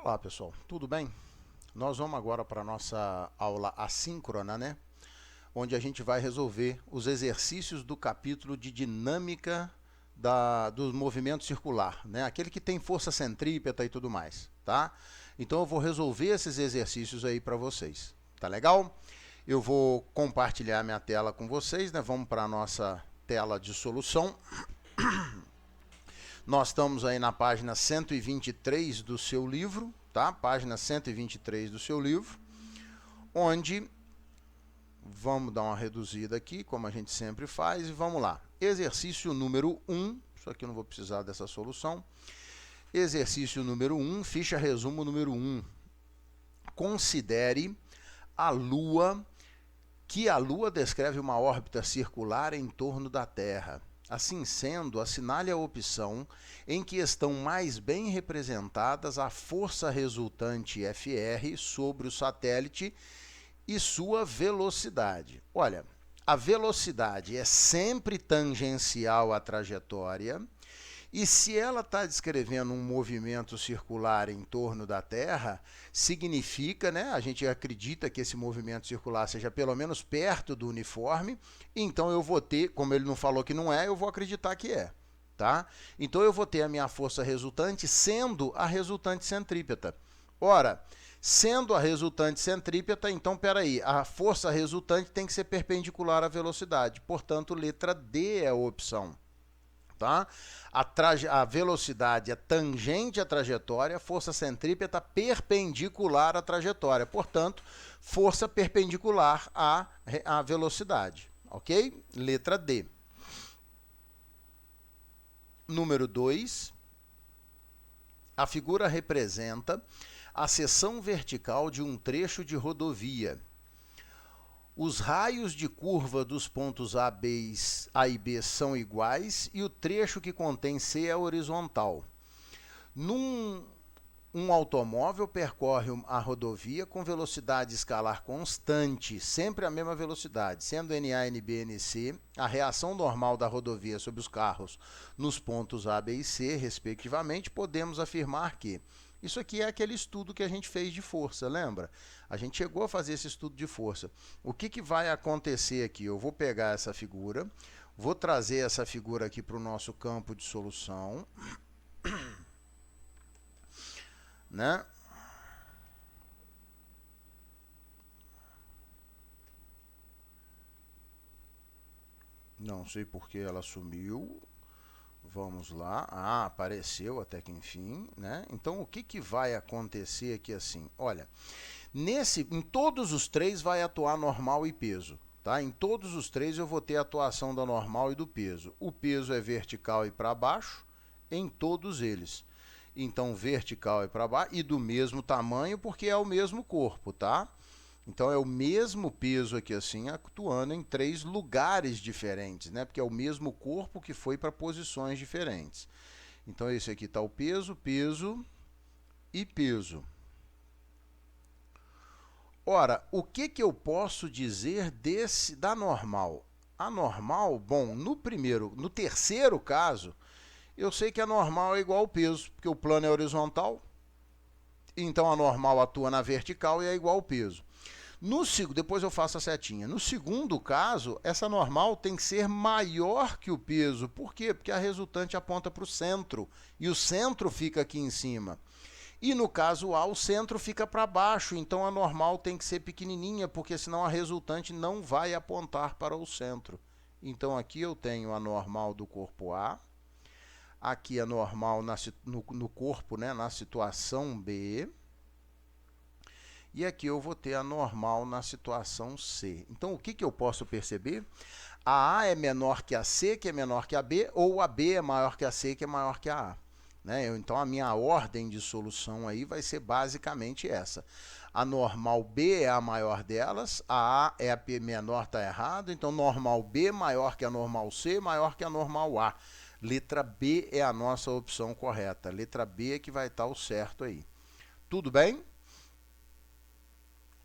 Olá pessoal, tudo bem? Nós vamos agora para a nossa aula assíncrona, né? Onde a gente vai resolver os exercícios do capítulo de dinâmica do movimento circular, né? Aquele que tem força centrípeta e tudo mais, tá? Então eu vou resolver esses exercícios aí para vocês, tá legal? Eu vou compartilhar minha tela com vocês, né? Vamos para a nossa tela de solução. Nós estamos aí na página 123 do seu livro, tá? Página 123 do seu livro, onde vamos dar uma reduzida aqui, como a gente sempre faz, e vamos lá. Exercício número 1, isso aqui eu não vou precisar dessa solução. Exercício número 1, ficha resumo número 1. Considere a Lua, que a Lua descreve uma órbita circular em torno da Terra. Assim sendo, assinale a opção em que estão mais bem representadas a força resultante Fr sobre o satélite e sua velocidade. Olha, a velocidade é sempre tangencial à trajetória, e se ela está descrevendo um movimento circular em torno da Terra, significa, né, a gente acredita que esse movimento circular seja pelo menos perto do uniforme, então eu vou ter, como ele não falou que não é, eu vou acreditar que é. Tá? Então eu vou ter a minha força resultante sendo a resultante centrípeta. Ora, sendo a resultante centrípeta, então peraí, a força resultante tem que ser perpendicular à velocidade, portanto letra D é a opção. Tá? A velocidade é tangente à trajetória, força centrípeta perpendicular à trajetória, portanto, força perpendicular à velocidade, ok? Letra D. Número 2, a figura representa a seção vertical de um trecho de rodovia. Os raios de curva dos pontos A e B são iguais e o trecho que contém C é horizontal. Um automóvel percorre a rodovia com velocidade escalar constante, sempre a mesma velocidade, sendo NA, NB, NC a reação normal da rodovia sobre os carros nos pontos A, B e C, respectivamente, podemos afirmar que isso aqui é aquele estudo que a gente fez de força, lembra? A gente chegou a fazer esse estudo de força. O que vai acontecer aqui? Eu vou pegar essa figura, vou trazer essa figura aqui para o nosso campo de solução, né? Não sei por que ela sumiu. Vamos lá. Ah, apareceu até que enfim, né? Então, o que vai acontecer aqui assim? Olha, em todos os três vai atuar normal e peso. Tá? Em todos os três eu vou ter a atuação da normal e do peso. O peso é vertical e para baixo em todos eles. Então, vertical e para baixo e do mesmo tamanho porque é o mesmo corpo, tá? Então é o mesmo peso aqui assim, atuando em três lugares diferentes, né? Porque é o mesmo corpo que foi para posições diferentes. Então esse aqui está o peso, peso e peso. Ora, o que eu posso dizer da normal? A normal, bom, no terceiro caso, eu sei que a normal é igual ao peso, porque o plano é horizontal, então a normal atua na vertical e é igual ao peso. Depois eu faço a setinha. No segundo caso, essa normal tem que ser maior que o peso. Por quê? Porque a resultante aponta para o centro e o centro fica aqui em cima. E no caso A, o centro fica para baixo, então a normal tem que ser pequenininha, porque senão a resultante não vai apontar para o centro. Então aqui eu tenho a normal do corpo A, aqui a normal no corpo, né, na situação B, e aqui eu vou ter a normal na situação C. Então, o que eu posso perceber? A A é menor que a C, que é menor que a B, ou a B é maior que a C, que é maior que a A. Né? Então, a minha ordem de solução aí vai ser basicamente essa. A normal B é a maior delas, a A é a menor, está errado, então normal B maior que a normal C, maior que a normal A. Letra B é a nossa opção correta. Letra B é que vai estar o certo aí. Tudo bem?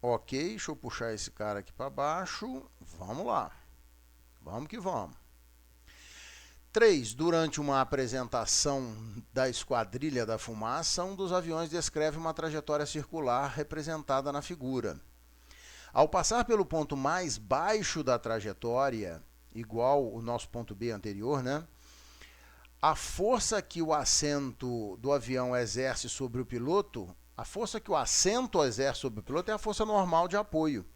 Ok, deixa eu puxar esse cara aqui para baixo. Vamos lá. Vamos que vamos. 3. Durante uma apresentação da Esquadrilha da Fumaça, um dos aviões descreve uma trajetória circular representada na figura. Ao passar pelo ponto mais baixo da trajetória, igual o nosso ponto B anterior, né? A força que o assento do avião exerce sobre o piloto, a força que o assento exerce sobre o piloto é a força normal de apoio.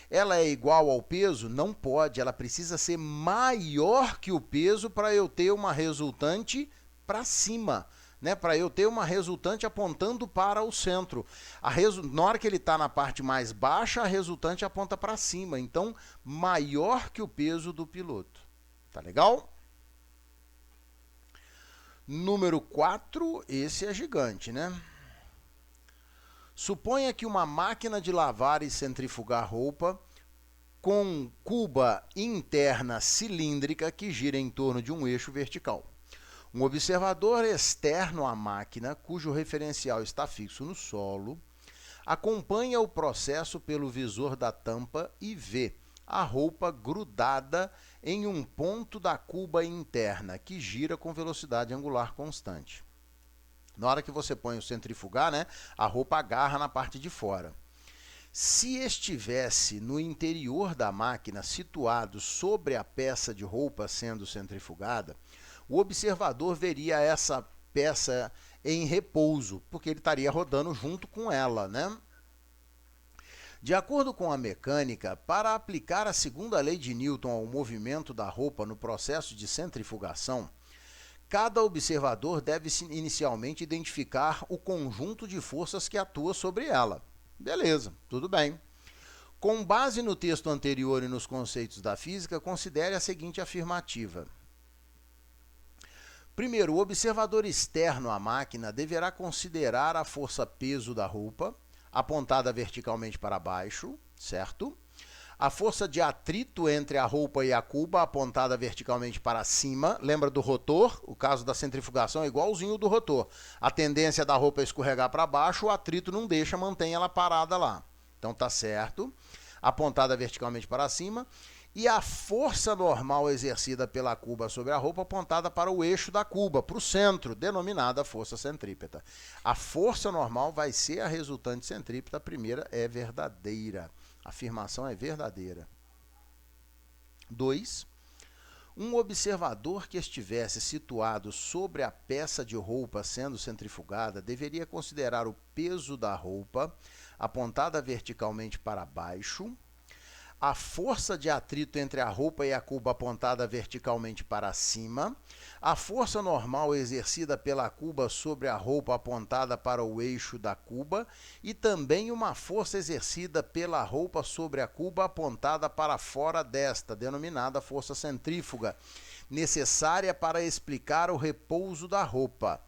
Ela é igual ao peso? Não pode, ela precisa ser maior que o peso para eu ter uma resultante para cima, né? Para eu ter uma resultante apontando para o centro. Na hora que ele está na parte mais baixa, a resultante aponta para cima. Então, maior que o peso do piloto. Tá legal? Número 4, esse é gigante, né? Suponha que uma máquina de lavar e centrifugar roupa com cuba interna cilíndrica que gira em torno de um eixo vertical. Um observador externo à máquina, cujo referencial está fixo no solo, acompanha o processo pelo visor da tampa e vê a roupa grudada em um ponto da cuba interna, que gira com velocidade angular constante. Na hora que você põe o centrifugar, né, a roupa agarra na parte de fora. Se estivesse no interior da máquina, situado sobre a peça de roupa sendo centrifugada, o observador veria essa peça em repouso, porque ele estaria rodando junto com ela, né? De acordo com a mecânica, para aplicar a segunda lei de Newton ao movimento da roupa no processo de centrifugação, cada observador deve inicialmente identificar o conjunto de forças que atua sobre ela. Beleza, tudo bem. Com base no texto anterior e nos conceitos da física, considere a seguinte afirmativa. Primeiro, o observador externo à máquina deverá considerar a força peso da roupa, apontada verticalmente para baixo, certo? A força de atrito entre a roupa e a cuba, apontada verticalmente para cima. Lembra do rotor? O caso da centrifugação é igualzinho do rotor. A tendência da roupa é escorregar para baixo, o atrito não deixa, mantém ela parada lá. Então tá certo. Apontada verticalmente para cima. E a força normal exercida pela cuba sobre a roupa apontada para o eixo da cuba, para o centro, denominada força centrípeta. A força normal vai ser a resultante centrípeta, a primeira é verdadeira. A afirmação é verdadeira. 2. Um observador que estivesse situado sobre a peça de roupa sendo centrifugada deveria considerar o peso da roupa, apontada verticalmente para baixo, a força de atrito entre a roupa e a cuba apontada verticalmente para cima, a força normal exercida pela cuba sobre a roupa apontada para o eixo da cuba e também uma força exercida pela roupa sobre a cuba apontada para fora desta, denominada força centrífuga, necessária para explicar o repouso da roupa.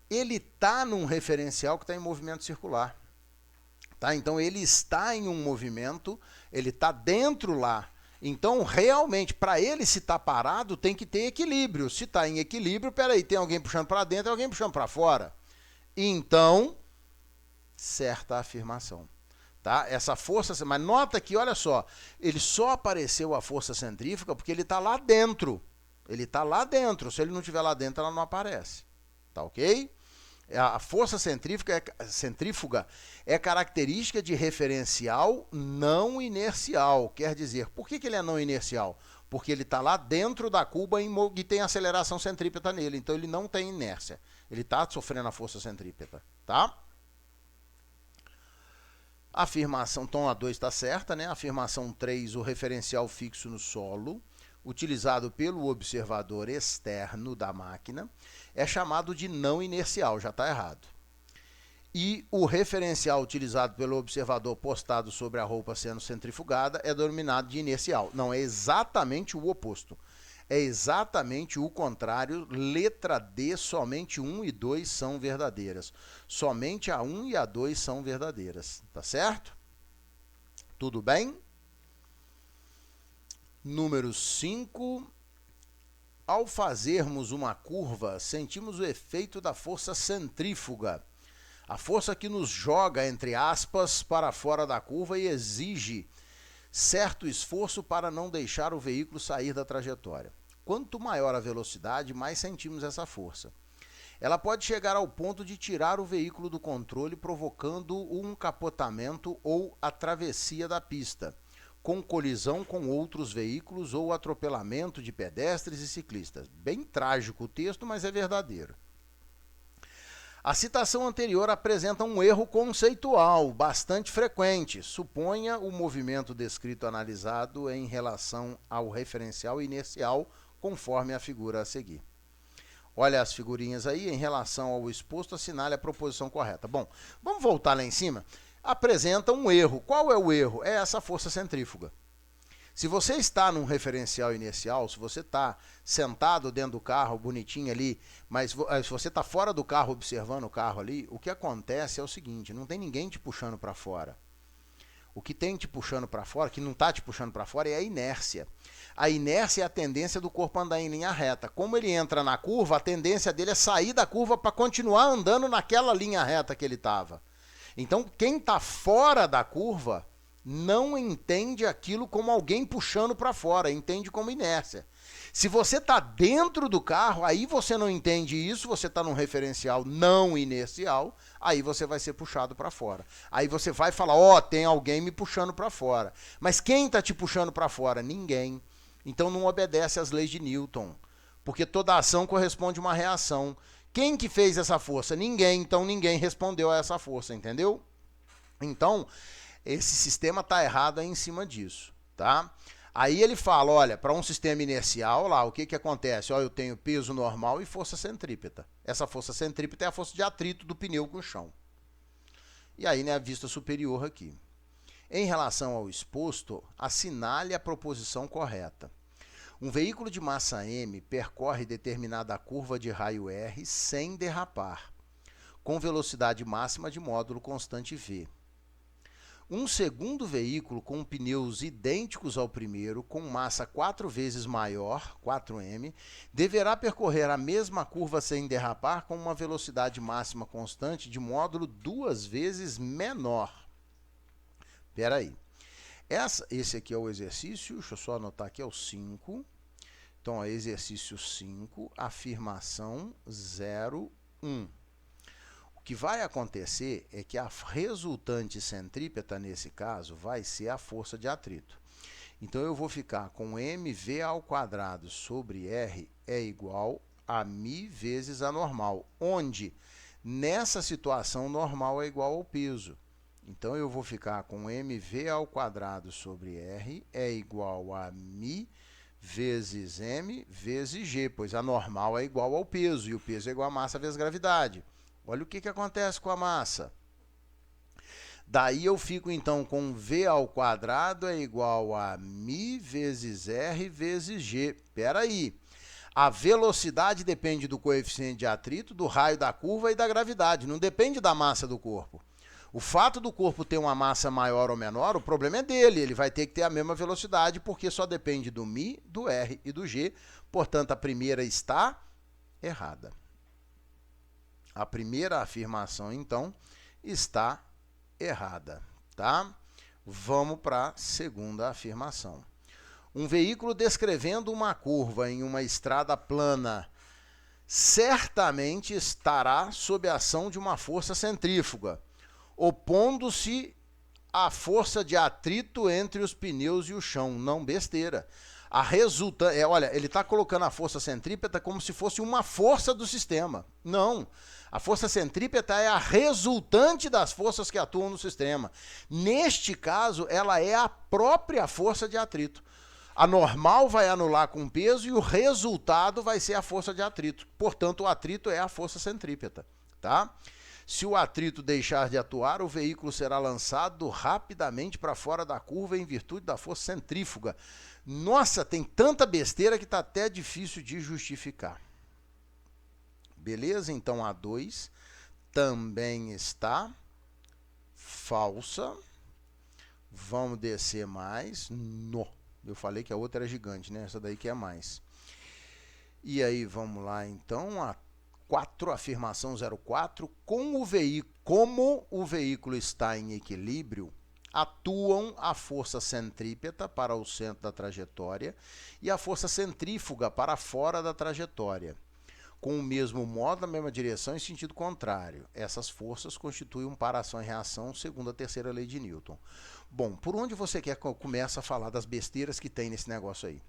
Ele está num referencial que está em movimento circular. Tá? Então, ele está em um movimento, ele está dentro lá. Então, realmente, para ele se estar parado, tem que ter equilíbrio. Se está em equilíbrio, peraí, tem alguém puxando para dentro e alguém puxando para fora. Então, certa afirmação. Tá? Essa força, mas nota que, olha só, ele só apareceu a força centrífuga porque ele está lá dentro. Ele está lá dentro. Se ele não estiver lá dentro, ela não aparece. Tá ok? A força centrífuga é característica de referencial não inercial. Quer dizer, por que ele é não inercial? Porque ele está lá dentro da cuba e tem aceleração centrípeta nele. Então, ele não tem inércia. Ele está sofrendo a força centrípeta. Tá? A afirmação, então a 2 está certa, né? Afirmação 3, o referencial fixo no solo, utilizado pelo observador externo da máquina, é chamado de não inercial, já está errado. E o referencial utilizado pelo observador postado sobre a roupa sendo centrifugada é denominado de inercial. Não, é exatamente o oposto. É exatamente o contrário. Letra D, somente 1 e 2 são verdadeiras. Somente a 1 e a 2 são verdadeiras. Tá certo? Tudo bem? Número 5. Ao fazermos uma curva, sentimos o efeito da força centrífuga. A força que nos joga, entre aspas, para fora da curva e exige certo esforço para não deixar o veículo sair da trajetória. quanto maior a velocidade, mais sentimos essa força. Ela pode chegar ao ponto de tirar o veículo do controle, provocando um capotamento ou a travessia da pista, com colisão com outros veículos ou atropelamento de pedestres e ciclistas. Bem trágico o texto, mas é verdadeiro. A citação anterior apresenta um erro conceitual bastante frequente. Suponha o movimento descrito analisado em relação ao referencial inercial, conforme a figura a seguir. Olha as figurinhas aí, em relação ao exposto, assinale a proposição correta. Bom, vamos voltar lá em cima. Apresenta um erro. Qual é o erro? É essa força centrífuga. Se você está num referencial inercial, se você está sentado dentro do carro, bonitinho ali, mas se você está fora do carro, observando o carro ali, o que acontece é o seguinte, não tem ninguém te puxando para fora. O que tem te puxando para fora, que não está te puxando para fora, é a inércia. A inércia é a tendência do corpo andar em linha reta. Como ele entra na curva, a tendência dele é sair da curva para continuar andando naquela linha reta que ele estava. Então, quem está fora da curva não entende aquilo como alguém puxando para fora, entende como inércia. Se você está dentro do carro, aí você não entende isso, você está num referencial não inercial, aí você vai ser puxado para fora. Aí você vai falar, ó, tem alguém me puxando para fora. Mas quem está te puxando para fora? Ninguém. Então não obedece às leis de Newton, porque toda ação corresponde a uma reação. Quem que fez essa força? Ninguém, então ninguém respondeu a essa força, entendeu? Então, esse sistema está errado aí em cima disso, tá? Aí ele fala, olha, para um sistema inercial, lá, o que que acontece? Ó, eu tenho peso normal e força centrípeta. Essa força centrípeta é a força de atrito do pneu com o chão. E aí, né, a vista superior aqui. Em relação ao exposto, assinale a proposição correta. Um veículo de massa M percorre determinada curva de raio R sem derrapar, com velocidade máxima de módulo constante V. Um segundo veículo com pneus idênticos ao primeiro, com massa 4 vezes maior, 4m, deverá percorrer a mesma curva sem derrapar com uma velocidade máxima constante de módulo 2 vezes menor. Espera aí. Esse aqui é o exercício, deixa eu só anotar aqui, é o 5. Então, ó, exercício 5, afirmação 01. O que vai acontecer é que a resultante centrípeta, nesse caso, vai ser a força de atrito. Então, eu vou ficar com mv ao quadrado sobre r é igual a μ vezes a normal, onde, nessa situação, normal é igual ao peso. Então, eu vou ficar com mv ao quadrado sobre r é igual a μ vezes m vezes g, pois a normal é igual ao peso, e o peso é igual a massa vezes gravidade. Olha o que acontece com a massa. Daí eu fico, então, com v ao quadrado é igual a μ vezes r vezes g. Espera aí. A velocidade depende do coeficiente de atrito, do raio da curva e da gravidade. Não depende da massa do corpo. O fato do corpo ter uma massa maior ou menor, o problema é dele. Ele vai ter que ter a mesma velocidade, porque só depende do μ, do r e do g. Portanto, a primeira está errada. A primeira afirmação, então, está errada, tá? Vamos para a segunda afirmação. Um veículo descrevendo uma curva em uma estrada plana certamente estará sob a ação de uma força centrífuga, opondo-se à força de atrito entre os pneus e o chão. Não besteira. A resultante, olha, ele está colocando a força centrípeta como se fosse uma força do sistema. Não. A força centrípeta é a resultante das forças que atuam no sistema. Neste caso, ela é a própria força de atrito. A normal vai anular com peso e o resultado vai ser a força de atrito. Portanto, o atrito é a força centrípeta, tá? Se o atrito deixar de atuar, o veículo será lançado rapidamente para fora da curva em virtude da força centrífuga. Nossa, tem tanta besteira que está até difícil de justificar. Beleza? Então, a 2 também está falsa. Vamos descer mais. Eu falei que a outra era gigante, né? Essa daí que é mais. E aí, vamos lá, então, a 4, afirmação 04. Como o veículo está em equilíbrio, atuam a força centrípeta para o centro da trajetória e a força centrífuga para fora da trajetória, com o mesmo modo, na mesma direção em sentido contrário. Essas forças constituem um para-ação e reação segundo a terceira lei de Newton. Bom, por onde você quer que eu comece a falar das besteiras que tem nesse negócio aí?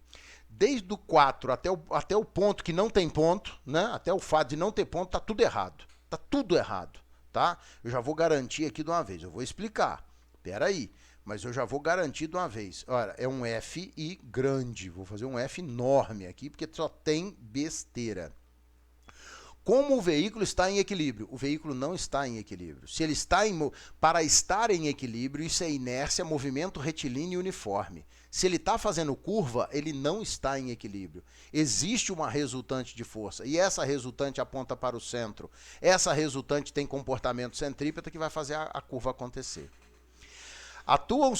Desde o 4 até o ponto que não tem ponto, né? Até o fato de não ter ponto, tá tudo errado. Tá tudo errado, tá? Eu já vou garantir aqui de uma vez, eu vou explicar. Espera aí, mas eu já vou garantir de uma vez. Olha, é um FI grande, vou fazer um F enorme aqui, porque só tem besteira. Como o veículo está em equilíbrio? O veículo não está em equilíbrio. Se ele está para estar em equilíbrio, isso é inércia, movimento retilíneo uniforme. Se ele está fazendo curva, ele não está em equilíbrio. Existe uma resultante de força, e essa resultante aponta para o centro. Essa resultante tem comportamento centrípeta que vai fazer a curva acontecer. Atuam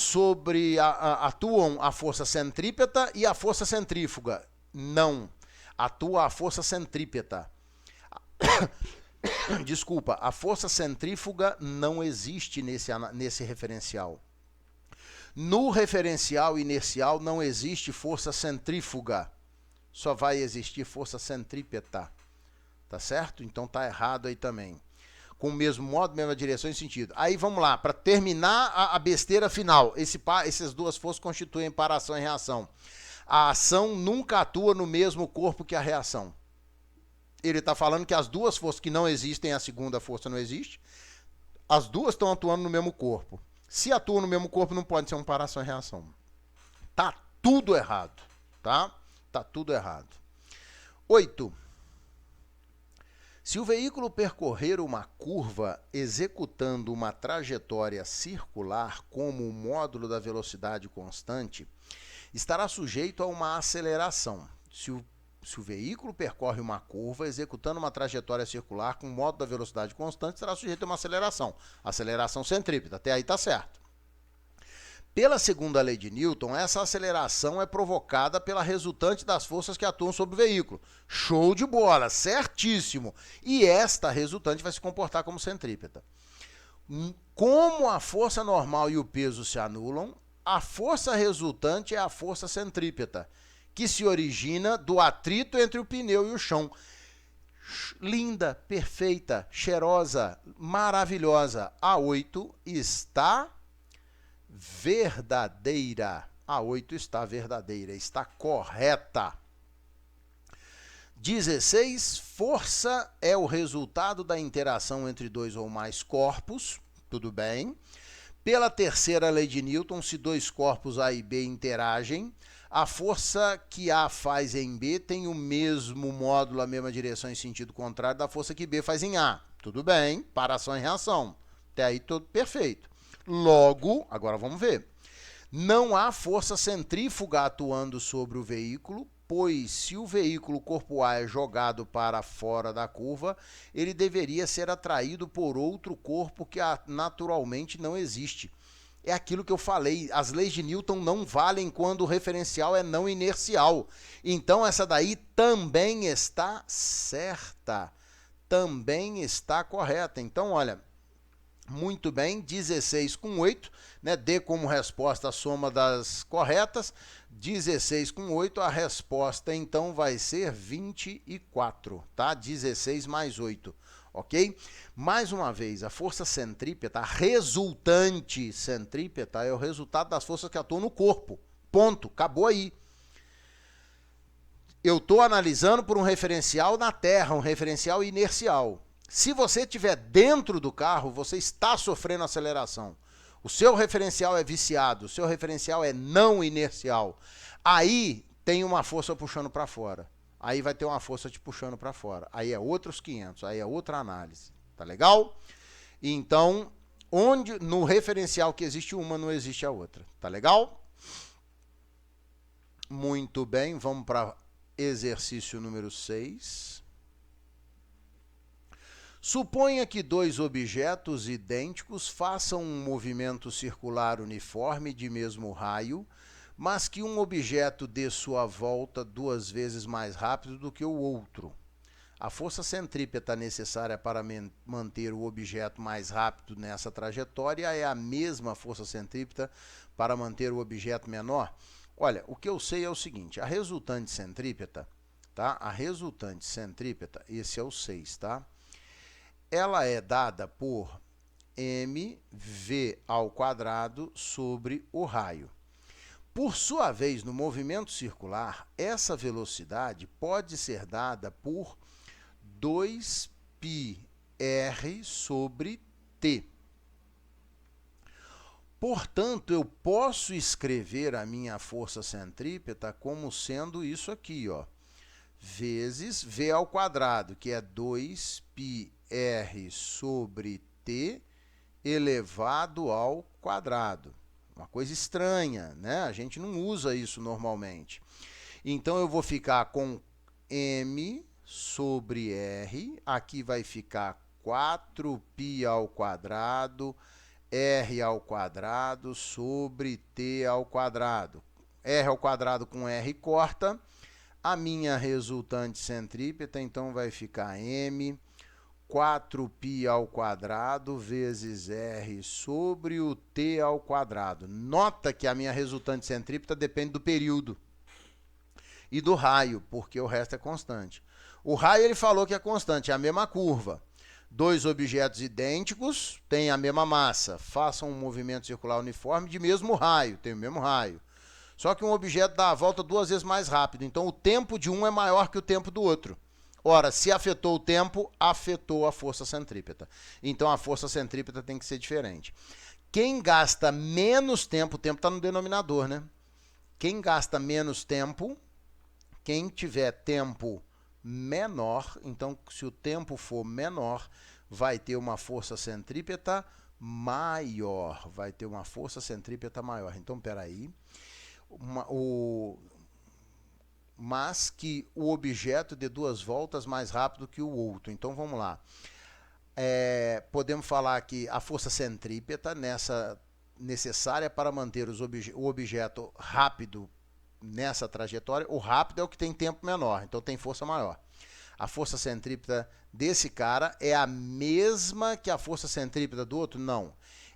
a força centrípeta e a força centrífuga? Não. Atua a força centrípeta. Desculpa, a força centrífuga não existe nesse referencial. No referencial inercial não existe força centrífuga. Só vai existir força centrípeta. Tá certo? Então tá errado aí também. Com o mesmo modo, mesma direção e sentido. Aí vamos lá, para terminar a besteira final. Essas duas forças constituem para-ação e reação. A ação nunca atua no mesmo corpo que a reação. Ele está falando que as duas forças que não existem, a segunda força não existe, as duas estão atuando no mesmo corpo. Se atuam no mesmo corpo, não pode ser um para-ação e reação. Tá tudo errado, tá? Tá tudo errado. 8. Se o veículo percorrer uma curva executando uma trajetória circular como o módulo da velocidade constante, estará sujeito a uma aceleração. Se o veículo percorre uma curva executando uma trajetória circular com o módulo da velocidade constante, estará sujeito a uma aceleração. Aceleração centrípeta, até aí está certo. Pela segunda lei de Newton, essa aceleração é provocada pela resultante das forças que atuam sobre o veículo. Show de bola, certíssimo. E esta resultante vai se comportar como centrípeta. Como a força normal e o peso se anulam, a força resultante é a força centrípeta, que se origina do atrito entre o pneu e o chão. Linda, perfeita, cheirosa, maravilhosa. A 8 está verdadeira. A 8 está verdadeira, está correta. 16. Força é o resultado da interação entre dois ou mais corpos. Tudo bem. Pela terceira lei de Newton, se dois corpos A e B interagem, a força que A faz em B tem o mesmo módulo, a mesma direção em sentido contrário da força que B faz em A. Tudo bem, para-ação e reação. Até aí tudo perfeito. Logo, agora vamos ver. Não há força centrífuga atuando sobre o veículo, pois se o veículo corpo A é jogado para fora da curva, ele deveria ser atraído por outro corpo que naturalmente não existe. É aquilo que eu falei, as leis de Newton não valem quando o referencial é não inercial. Então essa daí também está certa, também está correta. Então, olha, muito bem, 16 com 8, né? D como resposta a soma das corretas, 16 com 8, a resposta então vai ser 24, tá? 16 mais 8, ok? Mais uma vez, a força centrípeta, a resultante centrípeta é o resultado das forças que atuam no corpo, ponto, acabou aí. Eu estou analisando por um referencial na Terra, um referencial inercial. Se você estiver dentro do carro, você está sofrendo aceleração. O seu referencial é viciado, o seu referencial é não inercial. Aí tem uma força puxando para fora. Aí vai ter uma força te puxando para fora. Aí é outros 500, aí é outra análise. Tá legal? Então, no referencial que existe uma, não existe a outra. Tá legal? Muito bem, vamos para exercício número 6. Suponha que dois objetos idênticos façam um movimento circular uniforme de mesmo raio, mas que um objeto dê sua volta 2 vezes mais rápido do que o outro. A força centrípeta necessária para manter o objeto mais rápido nessa trajetória é a mesma força centrípeta para manter o objeto menor? Olha, o que eu sei é o seguinte, a resultante centrípeta, tá? A resultante centrípeta, esse é o 6, tá? Ela é dada por mv ao quadrado sobre o raio. Por sua vez, no movimento circular, essa velocidade pode ser dada por 2πr sobre t. Portanto, eu posso escrever a minha força centrípeta como sendo isso aqui, ó, vezes v ao quadrado, que é 2πr sobre t elevado ao quadrado. Uma coisa estranha, né? A gente não usa isso normalmente. Então, eu vou ficar com m sobre r, aqui vai ficar 4π ao quadrado, r ao quadrado sobre t ao quadrado. R ao quadrado com r corta. A minha resultante centrípeta, então, vai ficar m 4π ao quadrado vezes r sobre o t ao quadrado. Nota que a minha resultante centrípeta depende do período e do raio, porque o resto é constante. O raio ele falou que é constante, é a mesma curva. Dois objetos idênticos têm a mesma massa, façam um movimento circular uniforme de mesmo raio, tem o mesmo raio. Só que um objeto dá a volta 2 vezes mais rápido, então o tempo de um é maior que o tempo do outro. Ora, se afetou o tempo, afetou a força centrípeta. Então a força centrípeta tem que ser diferente. Quem gasta menos tempo, o tempo está no denominador, né? Quem gasta menos tempo, quem tiver tempo menor, então se o tempo for menor, vai ter uma força centrípeta maior. Vai ter uma força centrípeta maior. Então, peraí. Mas que o objeto dê 2 voltas mais rápido que o outro. Então, vamos lá. Podemos falar que a força centrípeta necessária para manter o objeto rápido nessa trajetória, o rápido é o que tem tempo menor, então tem força maior. A força centrípeta desse cara é a mesma que a força centrípeta do outro? Não.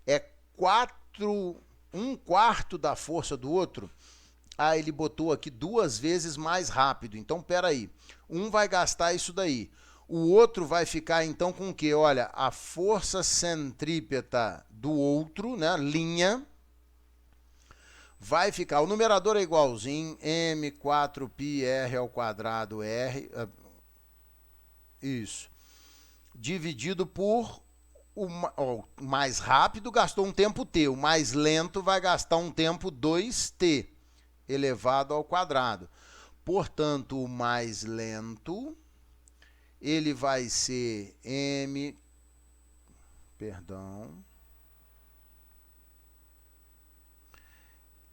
É 1/4 da força do outro. Ah, ele botou aqui 2 vezes mais rápido. Então, peraí. Um vai gastar isso daí. O outro vai ficar, então, com o quê? Olha, a força centrípeta do outro, né, linha, vai ficar, o numerador é igualzinho, m4πr ao quadrado r, isso, dividido por o mais rápido gastou um tempo t, o mais lento vai gastar um tempo 2t, elevado ao quadrado. Portanto, o mais lento, ele vai ser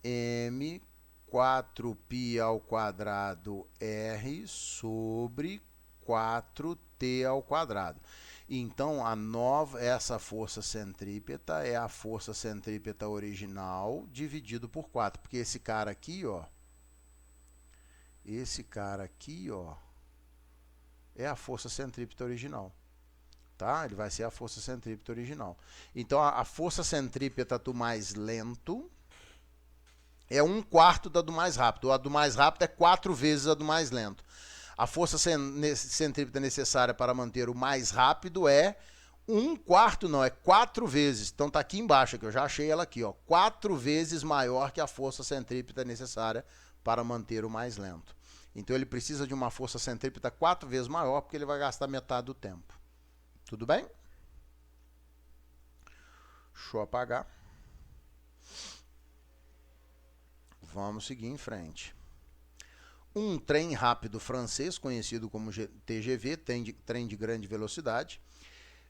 m4π ao quadrado r sobre 4t ao quadrado. Então, essa força centrípeta é a força centrípeta original dividido por 4, porque esse cara aqui, ó, é a força centrípeta original. Tá? Ele vai ser a força centrípeta original. Então, a força centrípeta do mais lento é 1/4 da do mais rápido. A do mais rápido é 4 vezes a do mais lento. A força centrípeta necessária para manter o mais rápido é 1/4, não, é 4 vezes. Então está aqui embaixo, que eu já achei ela aqui, ó, 4 vezes maior que a força centrípeta necessária para manter o mais lento. Então ele precisa de uma força centrípeta 4 vezes maior, porque ele vai gastar metade do tempo. Tudo bem? Deixa eu apagar. Vamos seguir em frente. Um trem rápido francês, conhecido como TGV, trem de grande velocidade,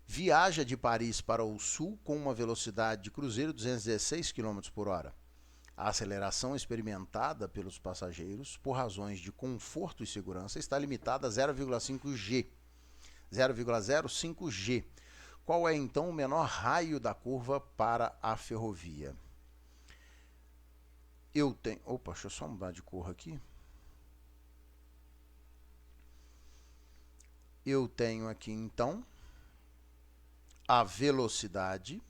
viaja de Paris para o sul com uma velocidade de cruzeiro de 216 km por hora. A aceleração experimentada pelos passageiros, por razões de conforto e segurança, está limitada a 0,05 g. Qual é, então, o menor raio da curva para a ferrovia? Eu tenho... Opa, deixa eu só mudar de cor aqui. eu tenho aqui, então, a velocidade,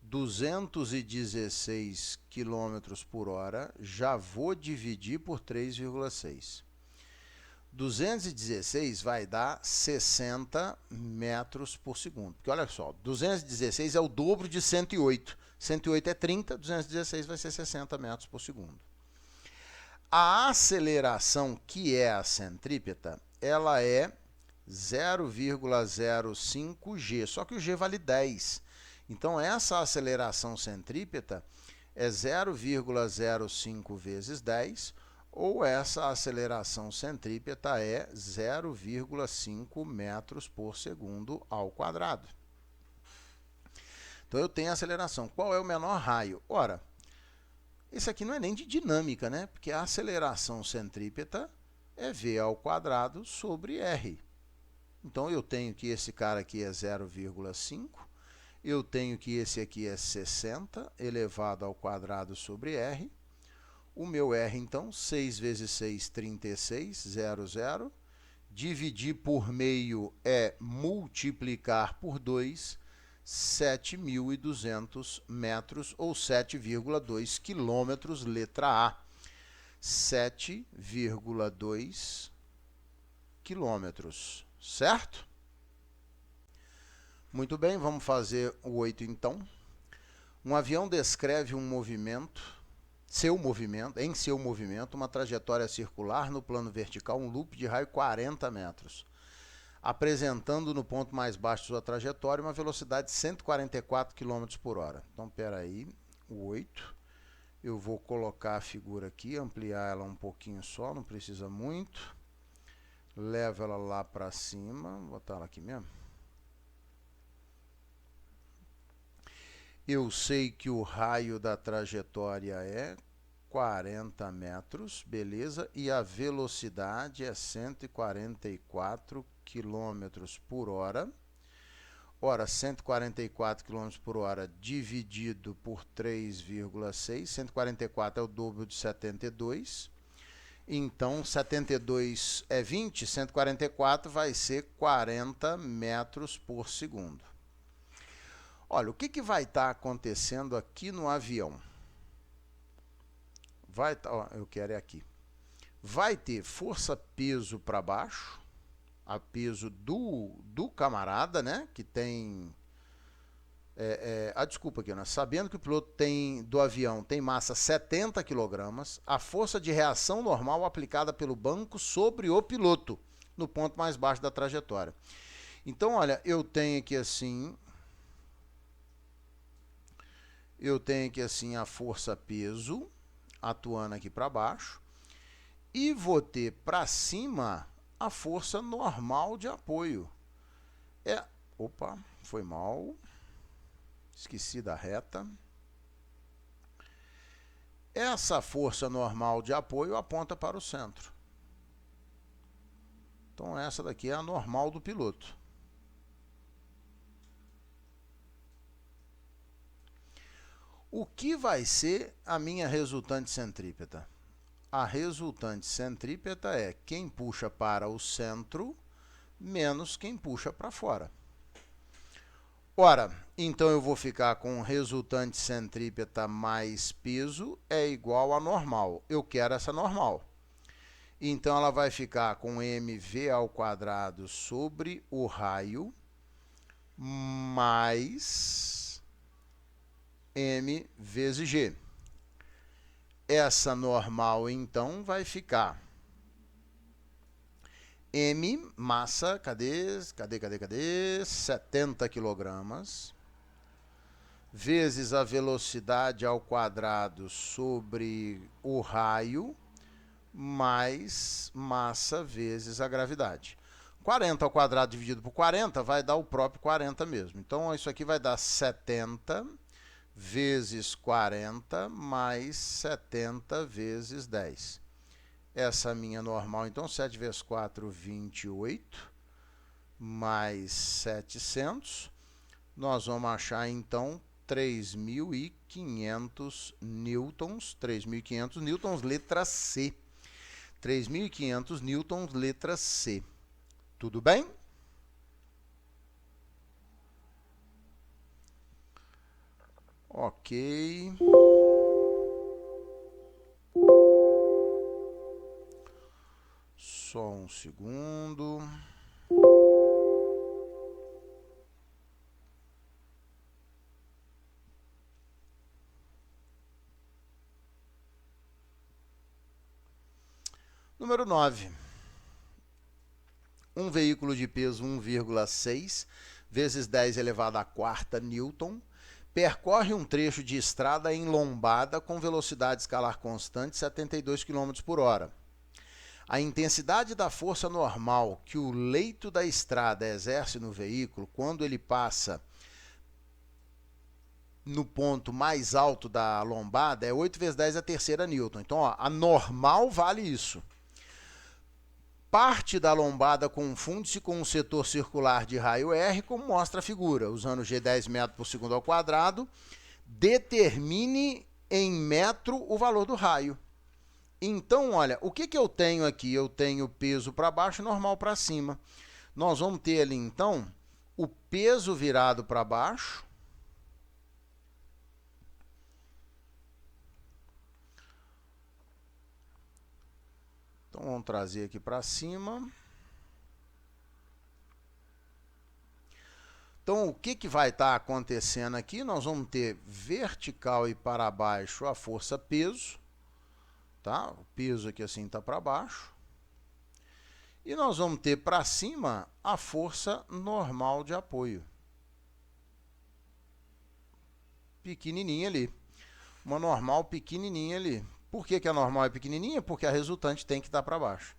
216 km por hora, já vou dividir por 3,6. 216 vai dar 60 metros por segundo. Porque olha só, 216 é o dobro de 108. 108 é 30, 216 vai ser 60 metros por segundo. A aceleração, que é a centrípeta, ela é 0,05 g, só que o g vale 10. Então, essa aceleração centrípeta é 0,05 vezes 10, ou essa aceleração centrípeta é 0,5 metros por segundo ao quadrado. Então, eu tenho a aceleração. Qual é o menor raio? Ora, esse aqui não é nem de dinâmica, né? Porque a aceleração centrípeta é v ao quadrado sobre r. Então, eu tenho que esse cara aqui é 0,5. Eu tenho que esse aqui é 60 elevado ao quadrado sobre r. O meu r, então, 6 vezes 6, 36, 00. Dividir por meio é multiplicar por 2, 7.200 metros, ou 7,2 quilômetros, letra A. 7,2 quilômetros, certo? Muito bem, vamos fazer o 8 então. Um avião descreve um movimento, em seu movimento, uma trajetória circular no plano vertical, um loop de raio 40 metros, apresentando no ponto mais baixo de sua trajetória uma velocidade de 144 km por hora. Então, espera aí, o 8. Eu vou colocar a figura aqui, ampliar ela um pouquinho só, não precisa muito. Levo ela lá para cima, vou botar ela aqui mesmo. Eu sei que o raio da trajetória é 40 metros, beleza? E a velocidade é 144 km por hora. Ora, 144 km por hora dividido por 3,6. 144 é o dobro de 72. Então, 72 é 20, 144 vai ser 40 metros por segundo. Olha, o que vai estar acontecendo aqui no avião? Eu quero é aqui. Vai ter força-peso para baixo, a peso do camarada, né? Que tem... desculpa aqui, né? Sabendo que o piloto do avião tem massa 70 kg, a força de reação normal aplicada pelo banco sobre o piloto, no ponto mais baixo da trajetória. Então, olha, eu tenho aqui assim a força-peso atuando aqui para baixo e vou ter para cima a força normal de apoio. Opa, foi mal. Esqueci da reta. Essa força normal de apoio aponta para o centro. Então, essa daqui é a normal do piloto. O que vai ser a minha resultante centrípeta? A resultante centrípeta é quem puxa para o centro menos quem puxa para fora. Ora, então eu vou ficar com resultante centrípeta mais peso é igual a normal. Eu quero essa normal. Então, ela vai ficar com mv ao quadrado sobre o raio mais m vezes g. Essa normal, então, vai ficar m, massa, cadê? 70 kg, vezes a velocidade ao quadrado sobre o raio, mais massa vezes a gravidade. 40 ao quadrado dividido por 40 vai dar o próprio 40 mesmo. Então, isso aqui vai dar 70 vezes 40 mais 70 vezes 10. Essa minha normal, então, 7 vezes 4, 28, mais 700. Nós vamos achar, então, 3.500 newtons. 3.500 newtons, letra C. 3.500 newtons, letra C. Tudo bem? Ok. Só um segundo. Número 9. Um veículo de peso 1,6 vezes 10 elevado à quarta newton percorre um trecho de estrada em lombada com velocidade escalar constante 72 km por hora. A intensidade da força normal que o leito da estrada exerce no veículo quando ele passa no ponto mais alto da lombada é 8 vezes 10 a terceira newton. Então, ó, a normal vale isso. Parte da lombada confunde-se com um setor circular de raio R, como mostra a figura. Usando G 10 metros por segundo ao quadrado, determine em metro o valor do raio. Então, olha, o que eu tenho aqui? Eu tenho peso para baixo e normal para cima. Nós vamos ter ali, então, o peso virado para baixo. Então, vamos trazer aqui para cima. Então, o que vai estar acontecendo aqui? Nós vamos ter vertical e para baixo a força peso. Tá? O peso aqui assim está para baixo. E nós vamos ter para cima a força normal de apoio. Pequenininha ali. Uma normal pequenininha ali. Por que a normal é pequenininha? Porque a resultante tem que estar para baixo.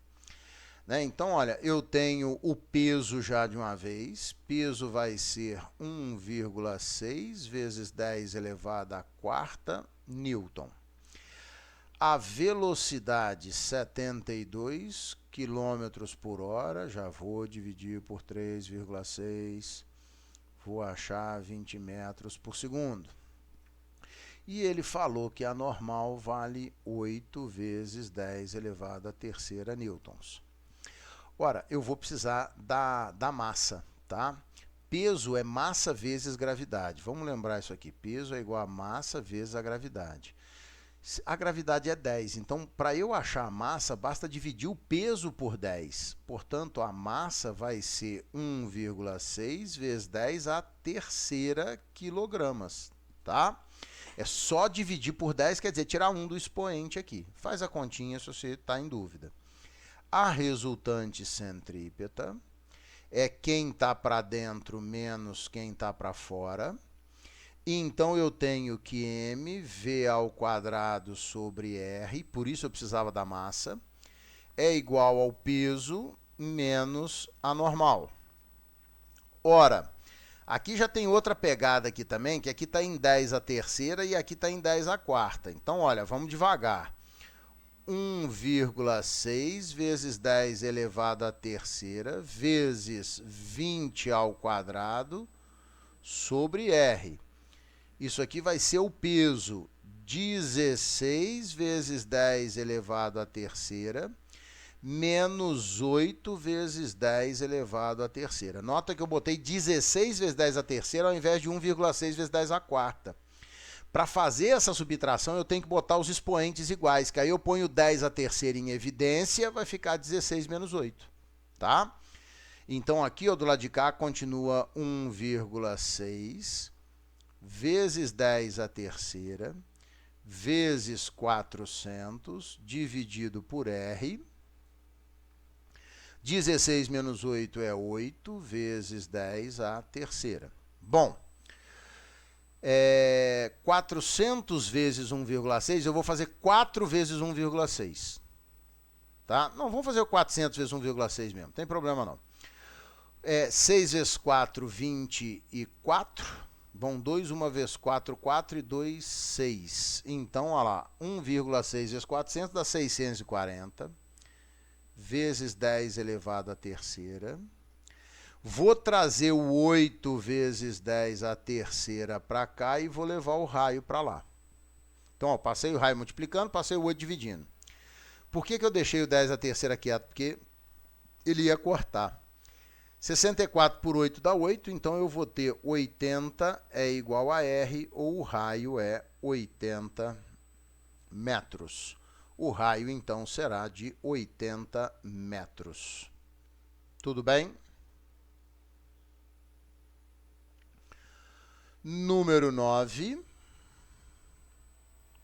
Né? Então, olha, eu tenho o peso já de uma vez. Peso vai ser 1,6 vezes 10 elevado à quarta newton. A velocidade 72 km por hora. Já vou dividir por 3,6. Vou achar 20 metros por segundo. E ele falou que a normal vale 8 vezes 10 elevado à terceira newtons. Ora, eu vou precisar da massa, tá? Peso é massa vezes gravidade. Vamos lembrar isso aqui. Peso é igual a massa vezes a gravidade. A gravidade é 10, então para eu achar a massa, basta dividir o peso por 10. Portanto, a massa vai ser 1,6 vezes 10 à terceira quilogramas, tá? É só dividir por 10, quer dizer, tirar 1 do expoente aqui. Faz a continha se você está em dúvida. A resultante centrípeta é quem está para dentro menos quem está para fora. Então, eu tenho que mv ao quadrado sobre r, por isso eu precisava da massa, é igual ao peso menos a normal. Ora, aqui já tem outra pegada aqui também, que aqui está em 10 a terceira e aqui está em 10 a quarta. Então, olha, vamos devagar. 1,6 vezes 10 elevado à terceira vezes 20 ao quadrado sobre R. Isso aqui vai ser o peso 16 vezes 10 elevado à terceira menos 8 vezes 10 elevado à terceira. Nota que eu botei 16 vezes 10 à terceira ao invés de 1,6 vezes 10 à quarta. Para fazer essa subtração, eu tenho que botar os expoentes iguais, que aí eu ponho 10 à terceira em evidência, vai ficar 16 menos 8, tá? Então, aqui, ó, do lado de cá, continua 1,6 vezes 10 à terceira vezes 400 dividido por R. 16 menos 8 é 8 vezes 10 à terceira. Bom, 400 vezes 1,6, eu vou fazer 4 vezes 1,6. Tá? Não, vamos fazer o 400 vezes 1,6 mesmo, não tem problema não. 6 vezes 4, 24. Bom, 2, 1 vezes 4, 4 e 2, 6. Então, olha lá, 1,6 vezes 400 dá 640, vezes 10 elevado à terceira. Vou trazer o 8 vezes 10 à terceira para cá e vou levar o raio para lá. Então, ó, passei o raio multiplicando, passei o 8 dividindo. Por que eu deixei o 10 à terceira quieto? Porque ele ia cortar. 64 por 8 dá 8, então eu vou ter 80 é igual a R, ou o raio é 80 metros. O raio, então, será de 80 metros. Tudo bem? Número 9.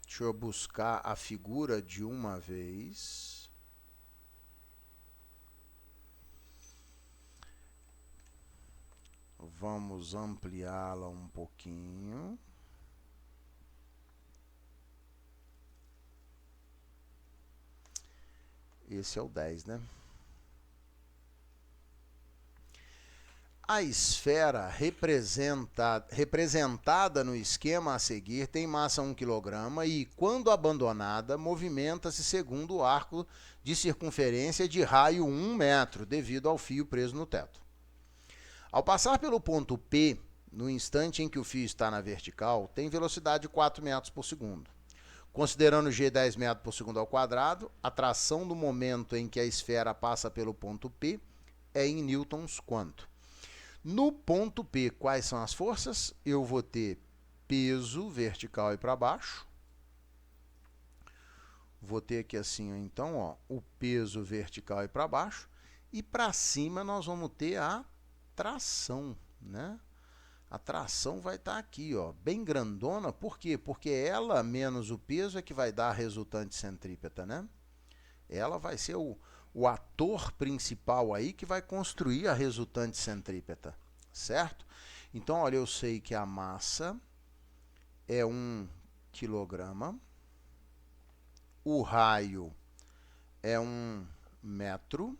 Deixa eu buscar a figura de uma vez. Vamos ampliá-la um pouquinho. Esse é o 10, né? A esfera representada no esquema a seguir tem massa 1 kg e, quando abandonada, movimenta-se segundo o arco de circunferência de raio 1 metro, devido ao fio preso no teto. Ao passar pelo ponto P, no instante em que o fio está na vertical, tem velocidade de 4 metros por segundo. Considerando g 10 metros por segundo ao quadrado, a tração do momento em que a esfera passa pelo ponto P é em newtons quanto? No ponto P, quais são as forças? Eu vou ter peso vertical e para baixo. Vou ter aqui assim, então, ó, o peso vertical e para baixo. E para cima nós vamos ter a tração, né? A tração vai estar aqui, ó, bem grandona. Por quê? Porque ela menos o peso é que vai dar a resultante centrípeta, né? Ela vai ser o ator principal aí que vai construir a resultante centrípeta, certo? Então, olha, eu sei que a massa é 1 kg, o raio é 1 metro,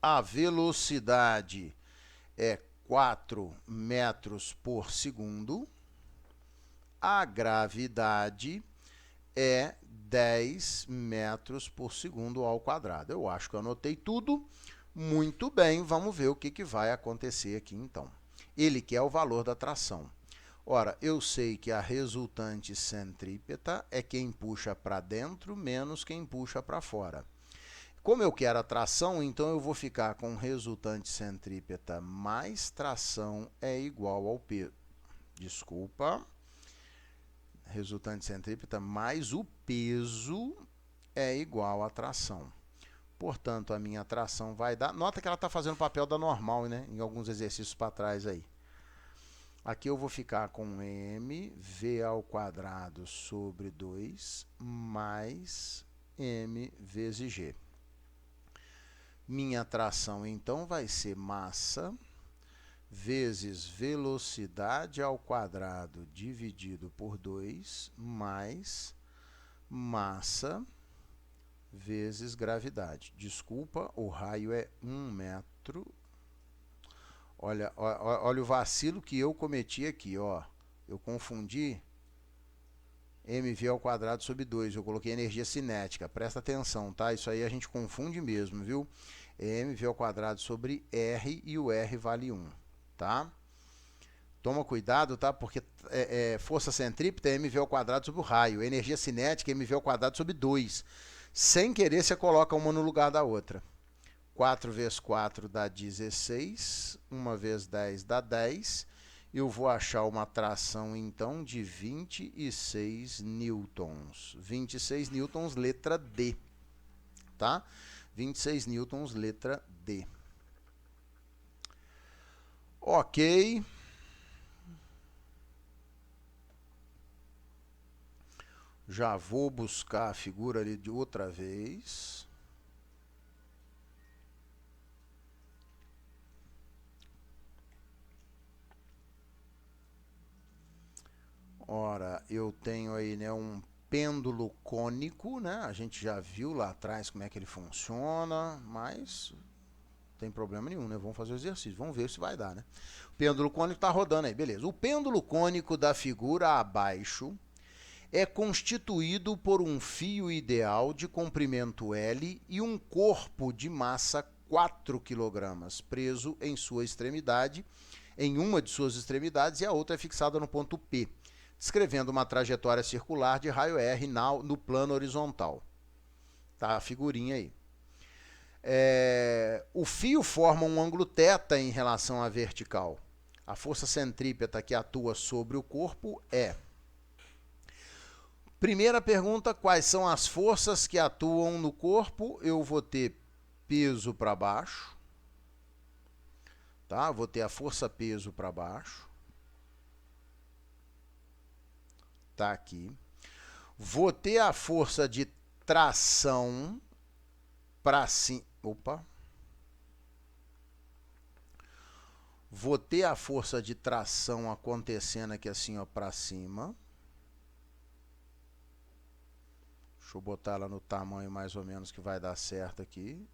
a velocidade é 4 metros por segundo, a gravidade é 10 metros por segundo ao quadrado. Eu acho que eu anotei tudo. Muito bem, vamos ver o que vai acontecer aqui então. Ele quer o valor da tração. Ora, eu sei que a resultante centrípeta é quem puxa para dentro menos quem puxa para fora. Como eu quero a tração, então eu vou ficar com resultante centrípeta mais tração é igual ao peso. Desculpa. Resultante centrípeta mais o peso é igual à tração. Portanto, a minha tração vai dar... Nota que ela está fazendo o papel da normal, né? Em alguns exercícios para trás aí. Aqui eu vou ficar com mv ao quadrado sobre 2 mais m vezes g. Minha tração, então, vai ser massa vezes velocidade ao quadrado dividido por 2 mais massa vezes gravidade. Desculpa, o raio é 1 metro. Olha o vacilo que eu cometi aqui, ó. Eu confundi mv ao quadrado sobre 2. Eu coloquei energia cinética. Presta atenção, tá? Isso aí a gente confunde mesmo, viu? É mv ao quadrado sobre r e o r vale 1, tá? Toma cuidado, tá? Porque força centrípeta é mv ao quadrado sobre o raio. Energia cinética é mv ao quadrado sobre 2. Sem querer, você coloca uma no lugar da outra. 4 vezes 4 dá 16. 1 vezes 10 dá 10. Eu vou achar uma tração, então, de 26 newtons. 26 newtons, letra D. Tá? 26 newtons, letra D. Ok. Já vou buscar a figura ali de outra vez. Ora, eu tenho aí, né, um pêndulo cônico, né? A gente já viu lá atrás como é que ele funciona, mas não tem problema nenhum, né? Vamos fazer o exercício, vamos ver se vai dar, né? O pêndulo cônico está rodando aí, beleza. O pêndulo cônico da figura abaixo é constituído por um fio ideal de comprimento L e um corpo de massa 4 kg, preso em sua extremidade, em uma de suas extremidades, e a outra é fixada no ponto P, descrevendo uma trajetória circular de raio R no plano horizontal. Tá a figurinha aí. O fio forma um ângulo θ em relação à vertical. A força centrípeta que atua sobre o corpo é... Primeira pergunta, quais são as forças que atuam no corpo? Eu vou ter peso para baixo, tá? Vou ter a força-peso para baixo, tá aqui. Vou ter a força de tração para cima, Vou ter a força de tração acontecendo aqui assim, ó, para cima. Deixa eu botar ela no tamanho mais ou menos que vai dar certo aqui.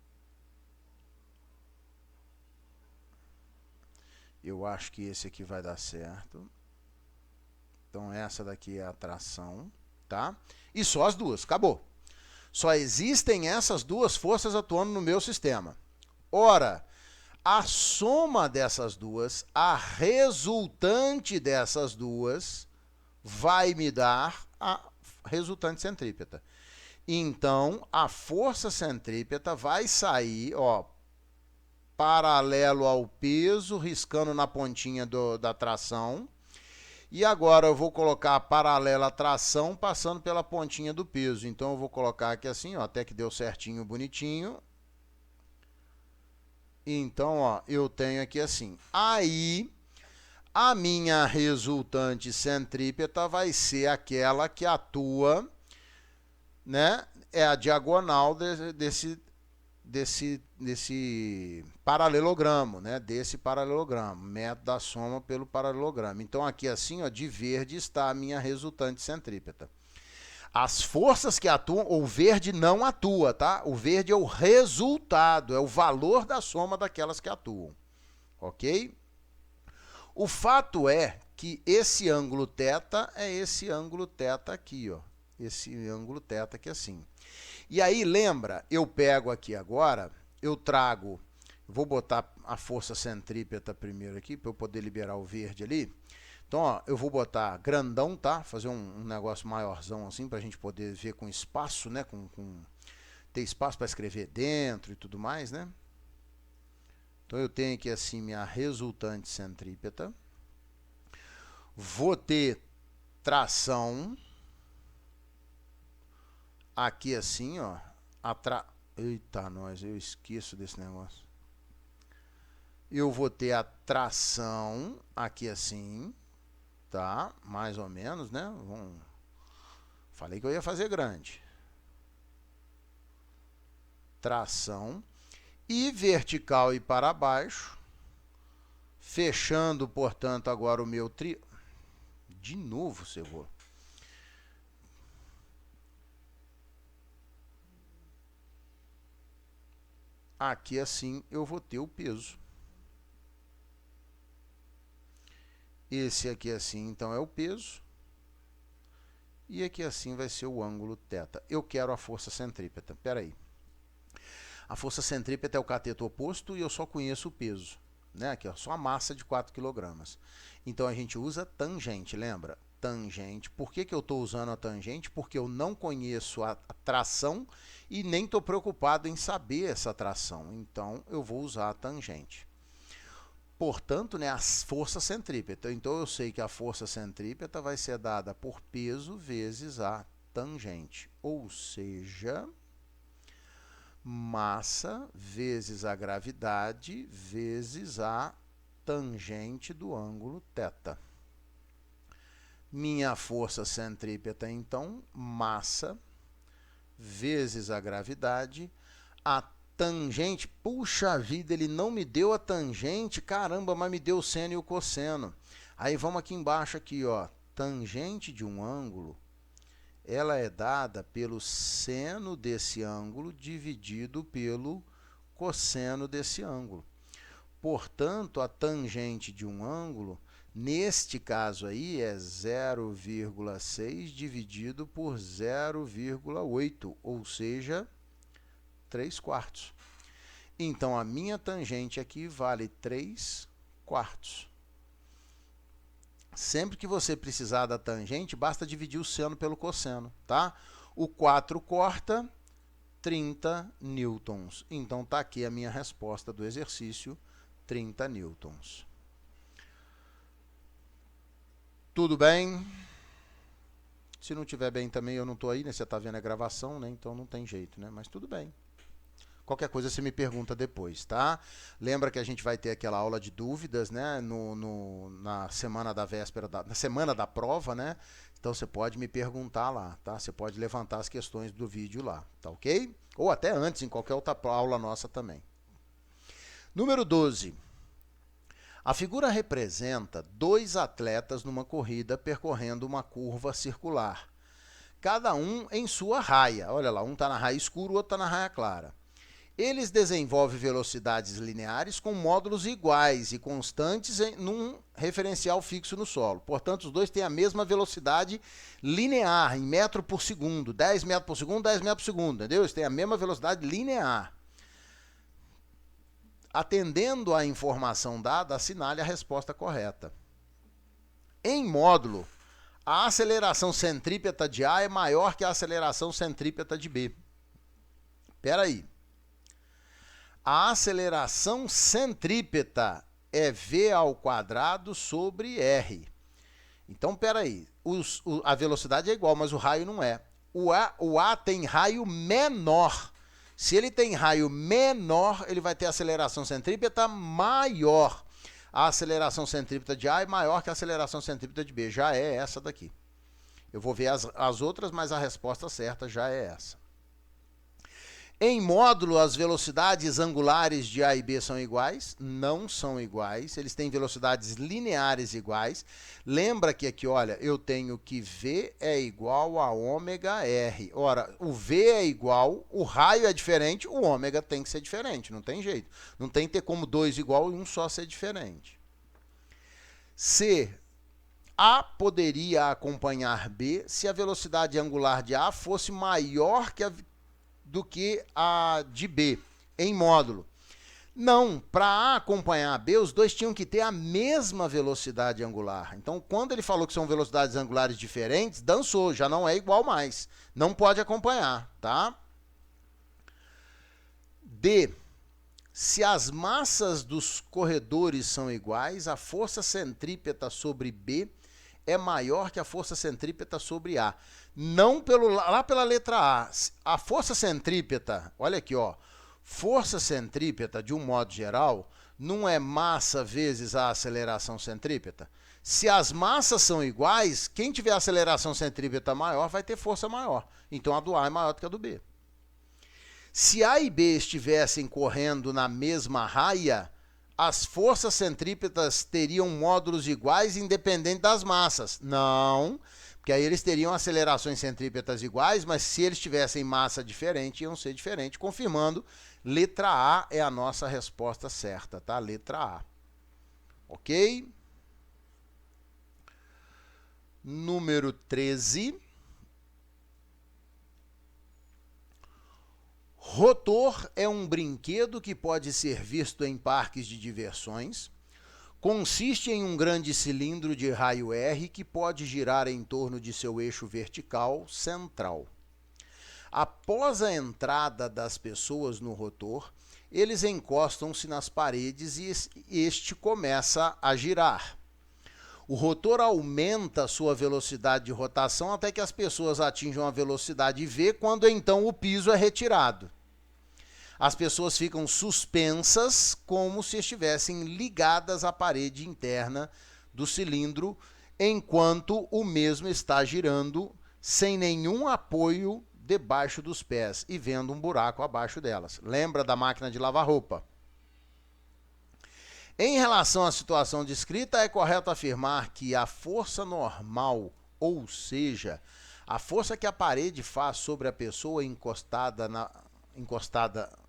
Eu acho que esse aqui vai dar certo. Então essa daqui é a tração, tá? E só as duas, acabou. Só existem essas duas forças atuando no meu sistema. Ora, a soma dessas duas, a resultante dessas duas, vai me dar a resultante centrípeta. Então, a força centrípeta vai sair, ó, paralelo ao peso, riscando na pontinha da tração. E agora eu vou colocar a paralela à tração, passando pela pontinha do peso. Então, eu vou colocar aqui assim, ó, até que deu certinho, bonitinho. Então, ó, eu tenho aqui assim. Aí, a minha resultante centrípeta vai ser aquela que atua, né? É a diagonal desse paralelogramo, né? Desse paralelogramo, método da soma pelo paralelogramo. Então, aqui assim, ó, de verde está a minha resultante centrípeta. As forças que atuam, o verde não atua, tá? O verde é o resultado, é o valor da soma daquelas que atuam, ok? O fato é que esse ângulo θ é esse ângulo θ aqui, ó. Esse ângulo θ aqui assim. E aí, lembra, eu pego aqui agora, eu trago, vou botar a força centrípeta primeiro aqui, para eu poder liberar o verde ali. Então, ó, eu vou botar grandão, tá? Fazer um negócio maiorzão assim, para a gente poder ver com espaço, né? Ter espaço para escrever dentro e tudo mais, né? Então, eu tenho aqui assim minha resultante centrípeta. Vou ter tração. Aqui assim, ó. Eita, nós, eu esqueço desse negócio. Eu vou ter a tração aqui assim, tá? Mais ou menos, né? Falei que eu ia fazer grande. Tração. E vertical e para baixo. Fechando, portanto, agora o meu De novo, cebola. Aqui assim eu vou ter o peso. Esse aqui assim então é o peso. E aqui assim vai ser o ângulo θ. Eu quero a força centrípeta. Espera aí. A força centrípeta é o cateto oposto e eu só conheço o peso, né? Aqui, ó, só a massa de 4 kg. Então a gente usa tangente, lembra? Tangente. Por que eu estou usando a tangente? Porque eu não conheço a tração e nem estou preocupado em saber essa tração. Então, eu vou usar a tangente. Portanto, né, a força centrípeta. Então, eu sei que a força centrípeta vai ser dada por peso vezes a tangente. Ou seja, massa vezes a gravidade vezes a tangente do ângulo θ. Minha força centrípeta, então, massa vezes a gravidade, a tangente, puxa vida, ele não me deu a tangente, caramba, mas me deu o seno e o cosseno. Aí vamos aqui embaixo, aqui, ó, tangente de um ângulo, ela é dada pelo seno desse ângulo dividido pelo cosseno desse ângulo. Portanto, a tangente de um ângulo, neste caso aí, é 0,6 dividido por 0,8, ou seja, 3/4. Então, a minha tangente aqui vale 3/4. Sempre que você precisar da tangente, basta dividir o seno pelo cosseno, tá? O 4 corta, 30 newtons. Então está aqui a minha resposta do exercício, 30 newtons. Tudo bem? Se não tiver bem também, eu não estou aí, né? Você está vendo a gravação, né? Então não tem jeito, né? Mas tudo bem. Qualquer coisa você me pergunta depois, tá? Lembra que a gente vai ter aquela aula de dúvidas, né? Na semana da véspera, na semana da prova, né? Então você pode me perguntar lá, tá? Você pode levantar as questões do vídeo lá, tá ok? Ou até antes, em qualquer outra aula nossa também. Número 12. A figura representa dois atletas numa corrida percorrendo uma curva circular. Cada um em sua raia. Olha lá, um está na raia escura, o outro está na raia clara. Eles desenvolvem velocidades lineares com módulos iguais e constantes num referencial fixo no solo. Portanto, os dois têm a mesma velocidade linear, em metro por segundo. 10 metros por segundo, 10 metros por segundo, entendeu? Eles têm a mesma velocidade linear. Atendendo à informação dada, assinale a resposta correta. Em módulo, a aceleração centrípeta de A é maior que a aceleração centrípeta de B. Espera aí. A aceleração centrípeta é V² sobre R. Então, espera aí. A velocidade é igual, mas o raio não é. O A tem raio menor. Se ele tem raio menor, ele vai ter aceleração centrípeta maior. A aceleração centrípeta de A é maior que a aceleração centrípeta de B. Já é essa daqui. Eu vou ver as outras, mas a resposta certa já é essa. Em módulo, as velocidades angulares de A e B são iguais? Não são iguais. Eles têm velocidades lineares iguais. Lembra que aqui, olha, eu tenho que V é igual a ômega R. Ora, o V é igual, o raio é diferente, o ômega tem que ser diferente. Não tem jeito. Não tem que ter como dois igual e um só ser diferente. C. A poderia acompanhar B se a velocidade angular de A fosse maior do que a de B, em módulo. Não, para A acompanhar B, os dois tinham que ter a mesma velocidade angular. Então, quando ele falou que são velocidades angulares diferentes, dançou, já não é igual mais. Não pode acompanhar, tá? D. Se as massas dos corredores são iguais, a força centrípeta sobre B é maior que a força centrípeta sobre A. Não lá pela letra A. A força centrípeta, olha aqui, ó. Força centrípeta, de um modo geral, não é massa vezes a aceleração centrípeta? Se as massas são iguais, quem tiver aceleração centrípeta maior vai ter força maior. Então a do A é maior do que a do B. Se A e B estivessem correndo na mesma raia, as forças centrípetas teriam módulos iguais independente das massas. Não, porque aí eles teriam acelerações centrípetas iguais, mas se eles tivessem massa diferente, iam ser diferentes, confirmando, letra A é a nossa resposta certa, tá? Letra A. Ok? Número 13. Rotor é um brinquedo que pode ser visto em parques de diversões. Consiste em um grande cilindro de raio R que pode girar em torno de seu eixo vertical central. Após a entrada das pessoas no rotor, eles encostam-se nas paredes e este começa a girar. O rotor aumenta sua velocidade de rotação até que as pessoas atinjam a velocidade V, quando então o piso é retirado. As pessoas ficam suspensas como se estivessem ligadas à parede interna do cilindro, enquanto o mesmo está girando sem nenhum apoio debaixo dos pés e vendo um buraco abaixo delas. Lembra da máquina de lavar roupa? Em relação à situação descrita, é correto afirmar que a força normal, ou seja, a força que a parede faz sobre a pessoa encostada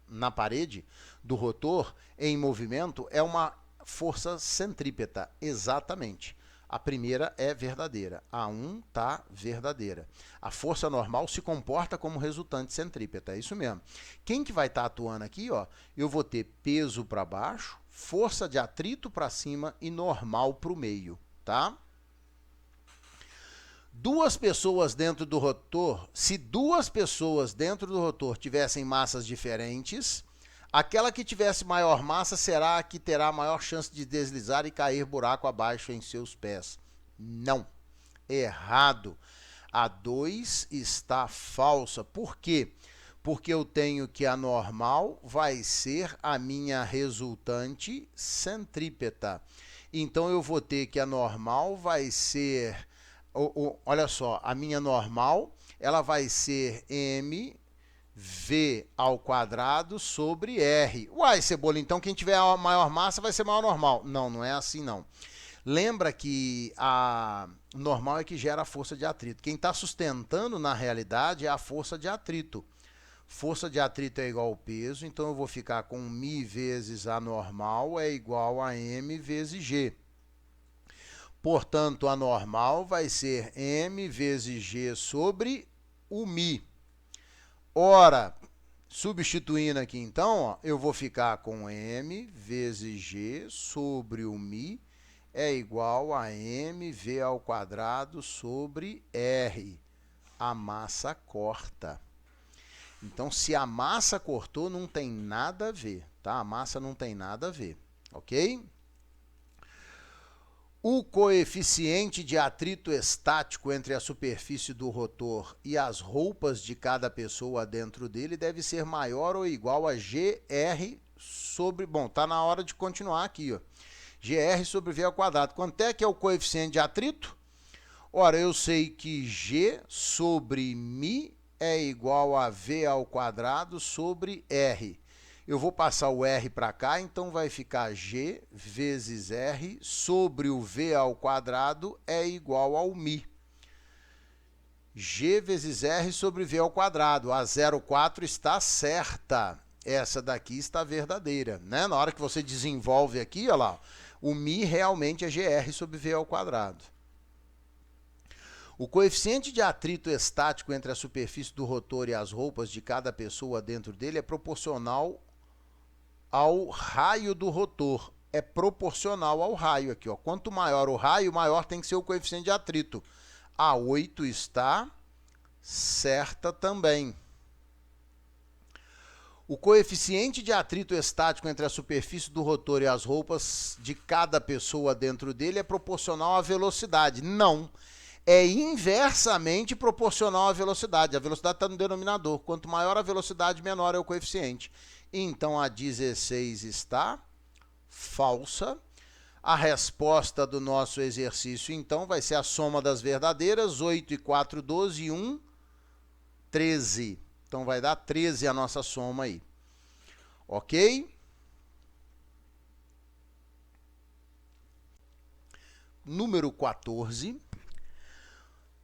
na parede do rotor em movimento é uma força centrípeta, exatamente. A primeira é verdadeira, a 1 está verdadeira. A força normal se comporta como resultante centrípeta, é isso mesmo. Quem que vai estar atuando aqui? Ó, eu vou ter peso para baixo, força de atrito para cima e normal para o meio, tá? duas pessoas dentro do rotor, se duas pessoas dentro do rotor tivessem massas diferentes, aquela que tivesse maior massa será a que terá maior chance de deslizar e cair buraco abaixo em seus pés. Não. Errado. A 2 está falsa. Por quê? Porque eu tenho que a normal vai ser a minha resultante centrípeta. Então, eu vou ter que a normal vai ser... olha só, a minha normal ela vai ser mv ao quadrado sobre r. Uai, Cebola, então quem tiver a maior massa vai ser maior normal. Não, não é assim não. Lembra que a normal é que gera a força de atrito. Quem está sustentando na realidade é a força de atrito. Força de atrito é igual ao peso, então eu vou ficar com μ vezes a normal é igual a m vezes g. Portanto, a normal vai ser m vezes g sobre o μ. Ora, substituindo aqui então, ó, eu vou ficar com m vezes g sobre o μ é igual a mv ao quadrado sobre r. A massa corta. Então, se a massa cortou, não tem nada a ver, tá? A massa não tem nada a ver, ok? O coeficiente de atrito estático entre a superfície do rotor e as roupas de cada pessoa dentro dele deve ser maior ou igual a GR sobre... Bom, tá na hora de continuar aqui, ó. GR sobre V ao quadrado. Quanto é que é o coeficiente de atrito? Ora, eu sei que G sobre μ é igual a V ao quadrado sobre R. Eu vou passar o R para cá, então vai ficar G vezes R sobre o V ao quadrado é igual ao μ. G vezes R sobre V ao quadrado. A 0,4 está certa. Essa daqui está verdadeira, né? Na hora que você desenvolve aqui, olha lá, o μ realmente é GR sobre V ao quadrado. O coeficiente de atrito estático entre a superfície do rotor e as roupas de cada pessoa dentro dele é proporcional ao raio do rotor. É proporcional ao raio aqui, ó. Quanto maior o raio, maior tem que ser o coeficiente de atrito. A 8 está certa também. O coeficiente de atrito estático entre a superfície do rotor e as roupas de cada pessoa dentro dele é proporcional à velocidade. Não. É inversamente proporcional à velocidade. A velocidade está no denominador. Quanto maior a velocidade, menor é o coeficiente. Então, a 16 está falsa. A resposta do nosso exercício, então, vai ser a soma das verdadeiras. 8 e 4, 12 e 1, 13. Então, vai dar 13 a nossa soma aí. Ok? Número 14.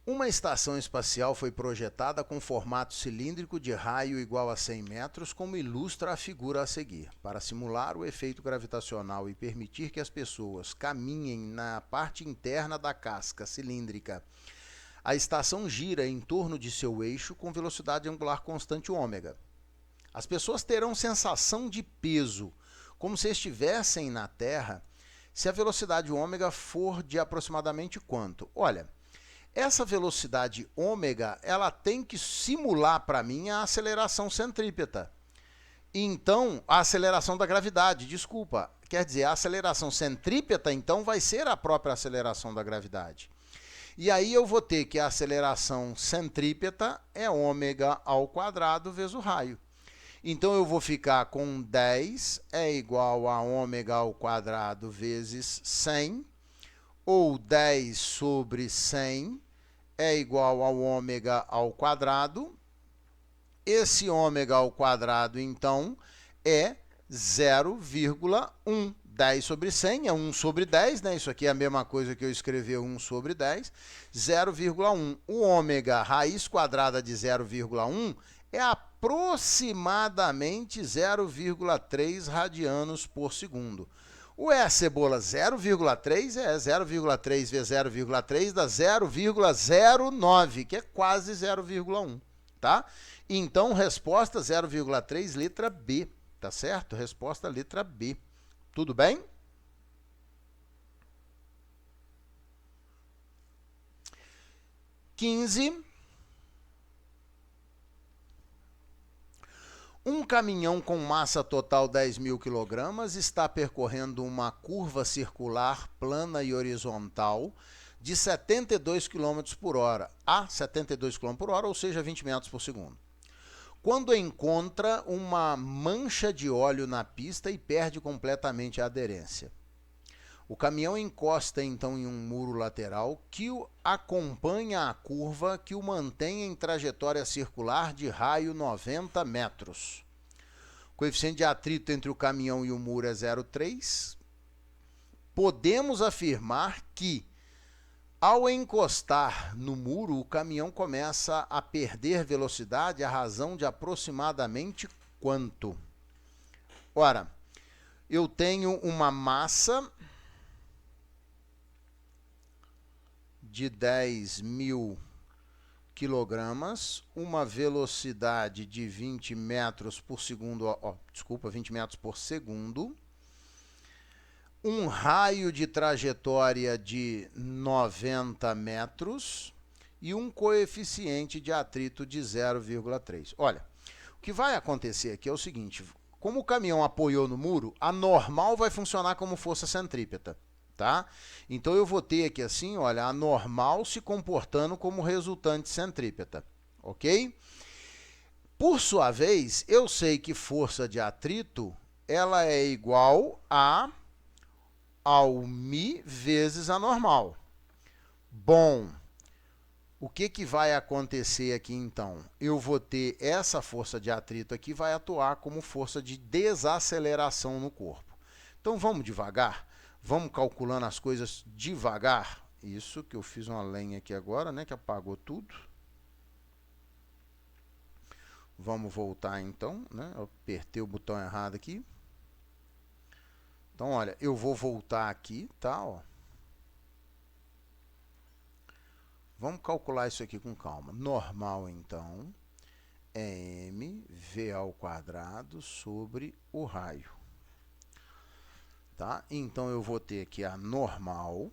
Uma estação espacial foi projetada com formato cilíndrico de raio igual a 100 metros, como ilustra a figura a seguir. Para simular o efeito gravitacional e permitir que as pessoas caminhem na parte interna da casca cilíndrica, a estação gira em torno de seu eixo com velocidade angular constante ômega. As pessoas terão sensação de peso, como se estivessem na Terra, se a velocidade ômega for de aproximadamente quanto? Olha, essa velocidade ômega, ela tem que simular para mim a aceleração centrípeta. Então, a aceleração da gravidade, desculpa. Quer dizer, a aceleração centrípeta, então, vai ser a própria aceleração da gravidade. E aí eu vou ter que a aceleração centrípeta é ômega ao quadrado vezes o raio. Então, eu vou ficar com 10 é igual a ômega ao quadrado vezes 100, ou 10 sobre 100 é igual ao ômega ao quadrado. Esse ômega ao quadrado, então, é 0,1. 10 sobre 100 é 1 sobre 10, né? Isso aqui é a mesma coisa que eu escrever 1 sobre 10. 0,1. O ômega, raiz quadrada de 0,1, é aproximadamente 0,3 radianos por segundo. Ué, Cebola, 0,3 é 0,3 vezes 0,3 dá 0,09, que é quase 0,1, tá? Então, resposta 0,3, letra B, tá certo? Resposta letra B. Tudo bem? 15. Um caminhão com massa total 10.000 kg está percorrendo uma curva circular plana e horizontal de 72 km por hora, a 72 km por hora, ou seja, 20 metros por segundo. Quando encontra uma mancha de óleo na pista e perde completamente a aderência. O caminhão encosta então em um muro lateral que o acompanha a curva que o mantém em trajetória circular de raio 90 metros. O coeficiente de atrito entre o caminhão e o muro é 0,3. Podemos afirmar que, ao encostar no muro, o caminhão começa a perder velocidade à razão de aproximadamente quanto? Ora, eu tenho uma massa de 10.000 quilogramas, uma velocidade de 20 metros por segundo, 20 metros por segundo, um raio de trajetória de 90 metros e um coeficiente de atrito de 0,3. Olha, o que vai acontecer aqui é o seguinte, como o caminhão apoiou no muro, a normal vai funcionar como força centrípeta. Tá? Então eu vou ter aqui assim, olha, a normal se comportando como resultante centrípeta, ok? Por sua vez, eu sei que força de atrito, ela é igual ao μ vezes a normal. Bom, o que vai acontecer aqui então? Eu vou ter essa força de atrito aqui, vai atuar como força de desaceleração no corpo. Então vamos devagar? Vamos calculando as coisas devagar. Isso que eu fiz uma lenha aqui agora, né, que apagou tudo. Vamos voltar então, né? Eu apertei o botão errado aqui. Então, olha, eu vou voltar aqui, tá? Ó. Vamos calcular isso aqui com calma. Normal, então, é mv² sobre o raio. Tá? Então, eu vou ter aqui a normal,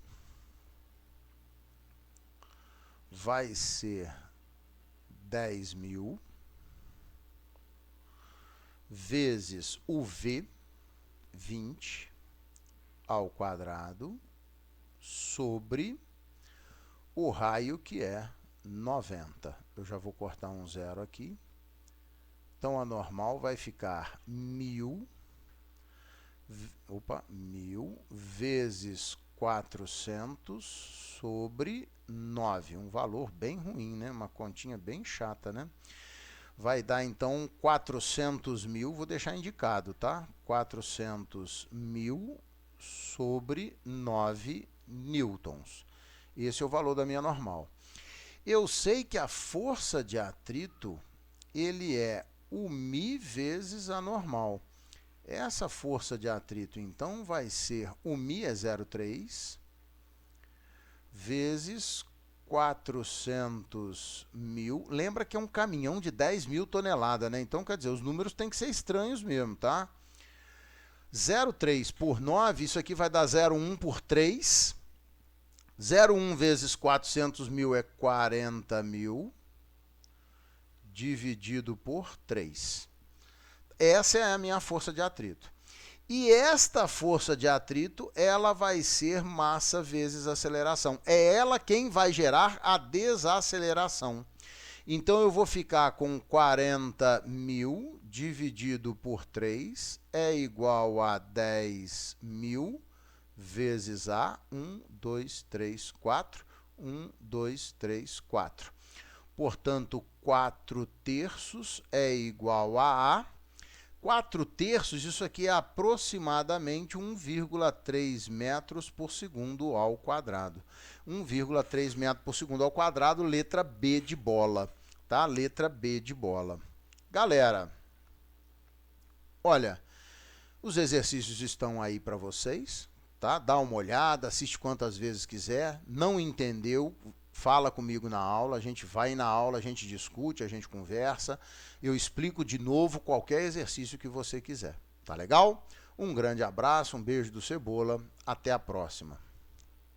vai ser 10.000 vezes o V, 20, ao quadrado, sobre o raio, que é 90. Eu já vou cortar um zero aqui. Então, a normal vai ficar 1.000 vezes 400 sobre 9. Um valor bem ruim, né? Uma continha bem chata, né? Vai dar, então, 400.000, vou deixar indicado, tá? 400.000 sobre 9 newtons. Esse é o valor da minha normal. Eu sei que a força de atrito, ele é o μ vezes a normal. Essa força de atrito, então, vai ser o μ é 0,3 vezes 400.000. Lembra que é um caminhão de 10.000 toneladas, né? Então, quer dizer, os números têm que ser estranhos mesmo, tá? 0,3 por 9, isso aqui vai dar 0,1 por 3. 0,1 vezes 400.000 é 40.000, dividido por 3. Essa é a minha força de atrito. E esta força de atrito, ela vai ser massa vezes aceleração. É ela quem vai gerar a desaceleração. Então, eu vou ficar com 40.000 dividido por 3 é igual a 10.000 vezes A. 1, 2, 3, 4. 1, 2, 3, 4. Portanto, 4/3 é igual a A. 4/3, isso aqui é aproximadamente 1,3 metros por segundo ao quadrado. 1,3 metros por segundo ao quadrado, letra B de bola, tá? Letra B de bola. Galera, olha, os exercícios estão aí para vocês, tá? Dá uma olhada, assiste quantas vezes quiser. Não entendeu? Fala comigo na aula, a gente vai na aula, a gente discute, a gente conversa. Eu explico de novo qualquer exercício que você quiser. Tá legal? Um grande abraço, um beijo do Cebola. Até a próxima.